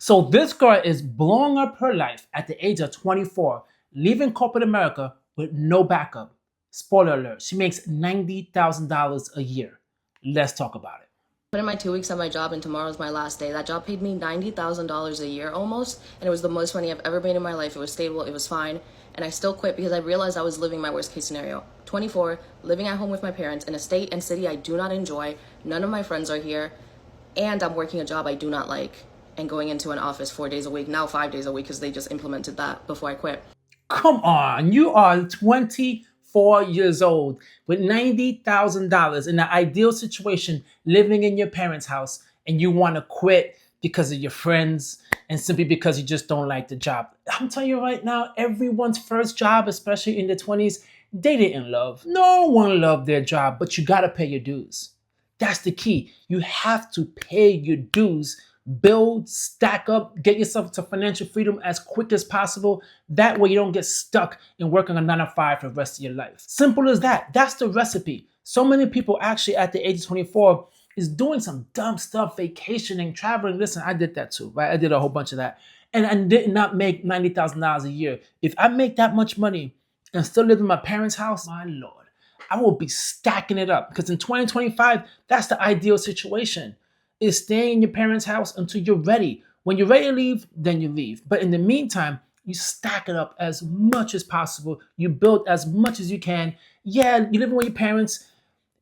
So this girl is blowing up her life at the age of 24, leaving corporate America with no backup. Spoiler alert, she makes $90,000 a year. Let's talk about it. Put in my 2 weeks at my job, and tomorrow's my last day. That job paid me $90,000 a year almost, and it was the most money I've ever made in my life. It was stable, it was fine, and I still quit because I realized I was living my worst case scenario. 24, living at home with my parents in a state and city I do not enjoy. None of my friends are here, and I'm working a job I do not like and going into an office 4 days a week, now 5 days a week because they just implemented that before I quit. Come on, you are 24 years old with $90,000 in the ideal situation, living in your parents' house, and you want to quit because of your friends and simply because you just don't like the job. I'm telling you right now, everyone's first job, especially in the 20s, they didn't love. No one loved their job, but you got to pay your dues. That's the key. You have to pay your dues, build, stack up, get yourself to financial freedom as quick as possible. That way you don't get stuck in working a 9 to 5 for the rest of your life. Simple as that. That's the recipe. So many people actually at the age of 24 is doing some dumb stuff, vacationing, traveling. Listen, I did that too, right? I did a whole bunch of that. And I did not make $90,000 a year. If I make that much money and still live in my parents' house, my Lord, I will be stacking it up because in 2025, that's the ideal situation is staying in your parents' house until you're ready. When you're ready to leave, then you leave. But in the meantime, you stack it up as much as possible. You build as much as you can. Yeah, you're living with your parents.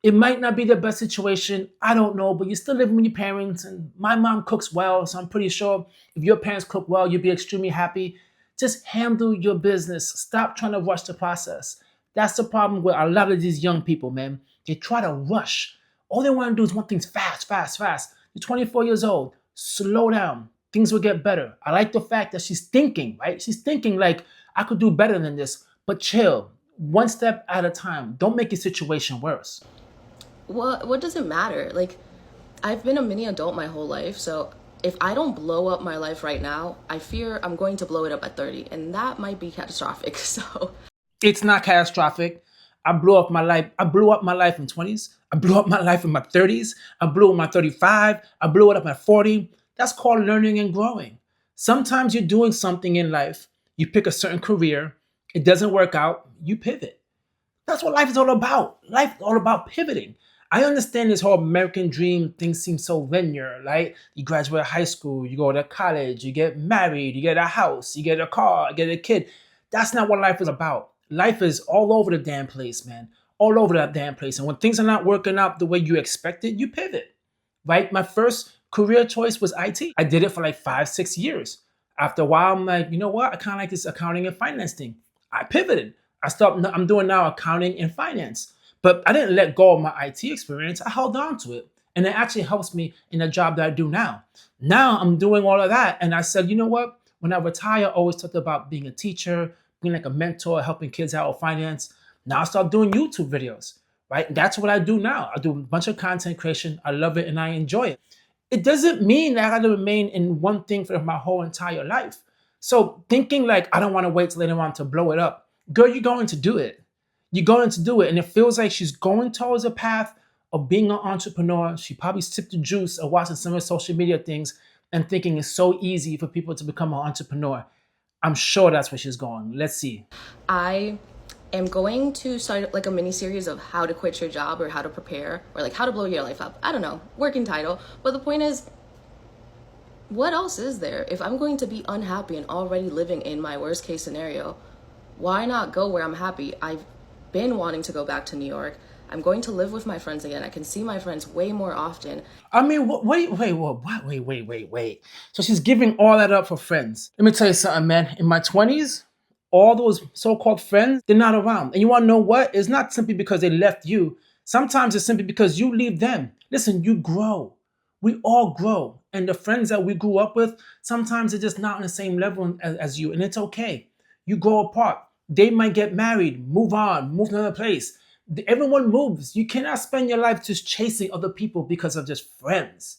It might not be the best situation. I don't know, but you're still living with your parents. And my mom cooks well, so I'm pretty sure if your parents cook well, you'll be extremely happy. Just handle your business. Stop trying to rush the process. That's the problem with a lot of these young people, man. They try to rush. All they want to do is want things fast, fast, fast. You're 24 years old. Slow down. Things will get better. I like the fact that she's thinking, right? She's thinking like, I could do better than this, but chill. One step at a time. Don't make your situation worse. What does it matter? Like, I've been a mini adult my whole life, so if I don't blow up my life right now, I fear I'm going to blow it up at 30, and that might be catastrophic. So It's not catastrophic. I blew up my life. I blew up my life in 20s. I blew up my life in my 30s. I blew up my 35. I blew it up at 40. That's called learning and growing. Sometimes you're doing something in life. You pick a certain career. It doesn't work out. You pivot. That's what life is all about. Life is all about pivoting. I understand this whole American dream thing seems so linear, right? You graduate high school, you go to college, you get married, you get a house, you get a car, you get a kid. That's not what life is about. Life is all over the damn place, man. All over that damn place. And when things are not working out the way you expected, you pivot, right? My first career choice was IT. I did it for like 5, 6 years. After a while, I'm like, you know what? I kind of like this accounting and finance thing. I pivoted. I'm doing now accounting and finance. But I didn't let go of my IT experience. I held on to it. And it actually helps me in the job that I do now. Now I'm doing all of that. And I said, you know what? When I retire, I always talked about being a teacher, being like a mentor, helping kids out with finance. Now I start doing YouTube videos, right? That's what I do now. I do a bunch of content creation. I love it and I enjoy it. It doesn't mean that I got to remain in one thing for my whole entire life. So thinking like I don't want to wait till later on to blow it up, girl, you're going to do it. You're going to do it. And it feels like she's going towards a path of being an entrepreneur. She probably sipped the juice or watching some of the social media things and thinking it's so easy for people to become an entrepreneur. I'm sure that's where she's going. Let's see. I am going to start like a mini series of how to quit your job or how to prepare or like how to blow your life up. I don't know, working title. But the point is, what else is there? If I'm going to be unhappy and already living in my worst case scenario, why not go where I'm happy? I've been wanting to go back to New York. I'm going to live with my friends again. I can see my friends way more often. I mean, wait. So she's giving all that up for friends. Let me tell you something, man. In my 20s, all those so-called friends, they're not around. And you want to know what? It's not simply because they left you. Sometimes it's simply because you leave them. Listen, you grow. We all grow. And the friends that we grew up with, sometimes they're just not on the same level as you. And it's okay. You grow apart. They might get married, move on, move to another place. Everyone moves. You cannot spend your life just chasing other people because of just friends.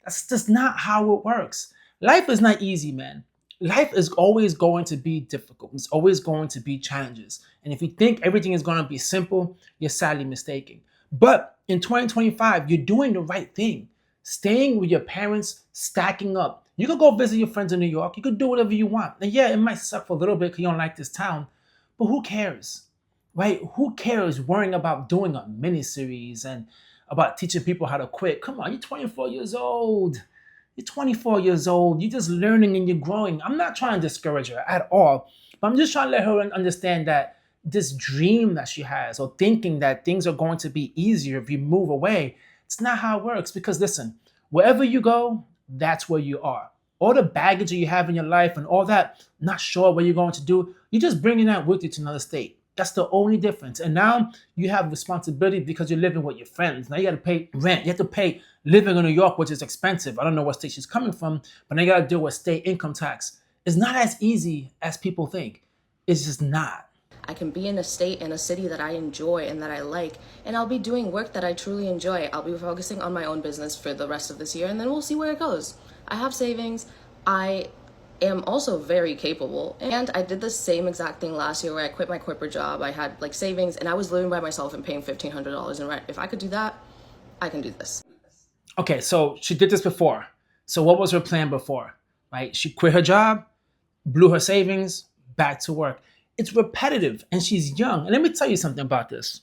That's just not how it works. Life is not easy, man. Life is always going to be difficult. It's always going to be challenges. And if you think everything is going to be simple, you're sadly mistaken. But in 2025, you're doing the right thing. Staying with your parents, stacking up, You could go visit your friends in New York. You could do whatever you want. And yeah, it might suck for a little bit because you don't like this town, but who cares, right? Who cares worrying about doing a mini series and about teaching people how to quit? Come on, you're 24 years old. You're 24 years old. You're just learning and you're growing. I'm not trying to discourage her at all, but I'm just trying to let her understand that this dream that she has, or thinking that things are going to be easier if you move away, it's not how it works. Because listen, wherever you go, that's where you are. All the baggage that you have in your life and all that, not sure what you're going to do, you're just bringing that with you to another state. That's the only difference. And now you have responsibility because you're living with your friends. Now you got to pay rent. You have to pay living in New York, which is expensive. I don't know what state she's coming from, but now you got to deal with state income tax. It's not as easy as people think. It's just not. I can be in a state and a city that I enjoy and that I like, and I'll be doing work that I truly enjoy. I'll be focusing on my own business for the rest of this year, and then we'll see where it goes. I have savings. I am also very capable, and I did the same exact thing last year where I quit my corporate job. I had like savings, and I was living by myself and paying $1,500 in rent. If I could do that, I can do this. Okay, so she did this before. So what was her plan before? Right? She quit her job, blew her savings, back to work. It's repetitive and she's young. And let me tell you something about this.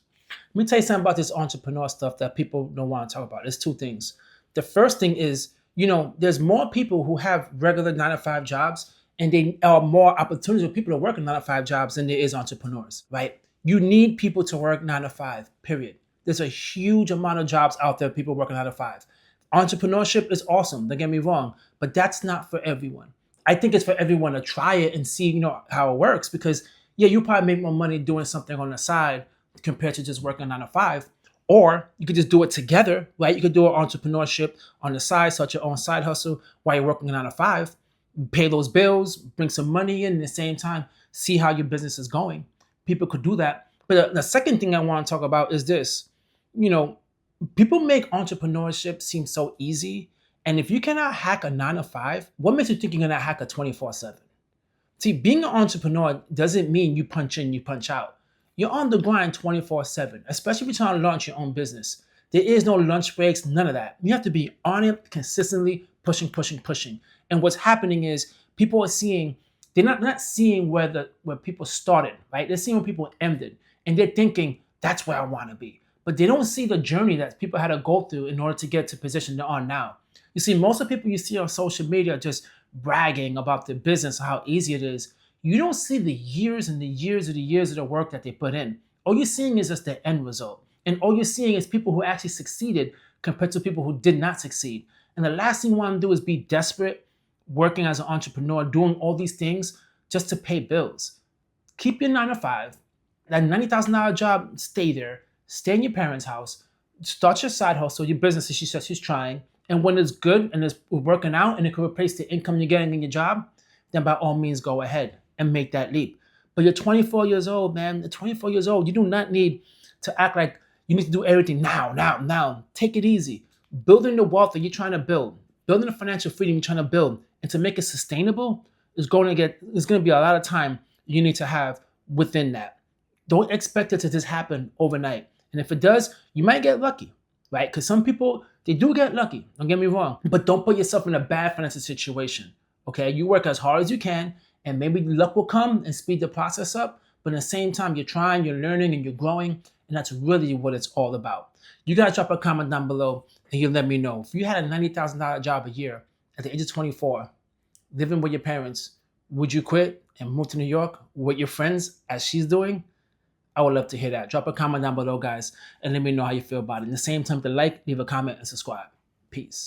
Let me tell you something about this entrepreneur stuff that people don't want to talk about. There's two things. The first thing is, there's more people who have regular 9 to 5 jobs, and they are more opportunities for people to work in 9 to 5 jobs than there is entrepreneurs, right? You need people to work 9 to 5, period. There's a huge amount of jobs out there, people working 9 to 5. Entrepreneurship is awesome, don't get me wrong, but that's not for everyone. I think it's for everyone to try it and see, how it works, because yeah, you probably make more money doing something on the side compared to just working 9 to 5. Or you could just do it together, right? You could do an entrepreneurship on the side, start your own side hustle while you're working 9 to 5, pay those bills, bring some money in at the same time, see how your business is going. People could do that. But the second thing I want to talk about is this. People make entrepreneurship seem so easy. And if you cannot hack a 9 to 5, what makes you think you're going to hack a 24/7? See, being an entrepreneur doesn't mean you punch in, you punch out. You're on the grind 24/7, especially if you're trying to launch your own business. There is no lunch breaks, none of that. You have to be on it consistently, pushing, pushing, pushing. And what's happening is people are seeing, they're not seeing where people started, right? They're seeing where people ended. And they're thinking, that's where I want to be. But they don't see the journey that people had to go through in order to get to the position they're on now. You see, most of the people you see on social media just bragging about their business, how easy it is. You don't see the years and the years of the work that they put in. All you're seeing is just the end result. And all you're seeing is people who actually succeeded compared to people who did not succeed. And the last thing you want to do is be desperate, working as an entrepreneur, doing all these things just to pay bills. Keep your 9 to 5. That $90,000 job, stay there. Stay in your parents' house. Start your side hustle, your business, as she says she's trying. And when it's good and it's working out and it can replace the income you're getting in your job, then by all means go ahead and make that leap. But you're 24 years old, man. You're 24 years old. You do not need to act like you need to do everything now, now, now. Take it easy. Building the wealth that you're trying to build, building the financial freedom you're trying to build, and to make it sustainable is going to be a lot of time you need to have within that. Don't expect it to just happen overnight. And if it does, you might get lucky, right? Because some people, they do get lucky. Don't get me wrong. But don't put yourself in a bad financial situation, okay? You work as hard as you can, and maybe luck will come and speed the process up. But at the same time, you're trying, you're learning, and you're growing. And that's really what it's all about. You guys drop a comment down below, and you let me know. If you had a $90,000 job a year at the age of 24, living with your parents, would you quit and move to New York with your friends as she's doing? I would love to hear that. Drop a comment down below, guys, and let me know how you feel about it. At the same time, to like, leave a comment, and subscribe. Peace.